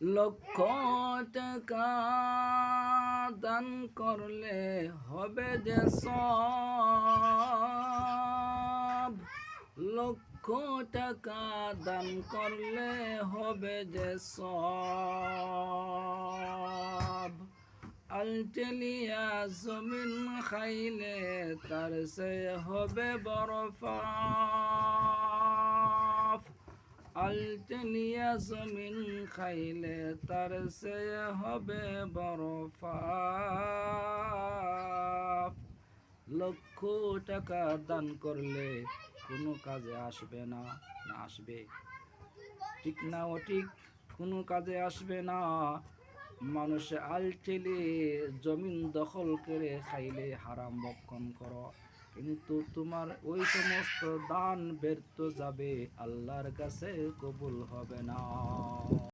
লক্ষ টাকা দান করলে হবে যে সব, লক্ষ টাকা দান করলে হবে যে সব। আলটেলিয়া জমিন খাইলে তার সে হবে বরফ। আলটেলিয়া জমিন খাইলে তার সে হবে বরফ। লক্ষ টাকা দান করলে কোনো কাজে আসবে না, না আসবে? ঠিক না ও ঠিক, কোনো কাজে আসবে না। মানুষে আলটেলে জমিন দখল করে খাইলে হারাম ভক্ষণ করো, কিন্তু তোমার ওই সমস্ত দান ব্যর্থ যাবে, আল্লাহর কাছে কবুল হবে না।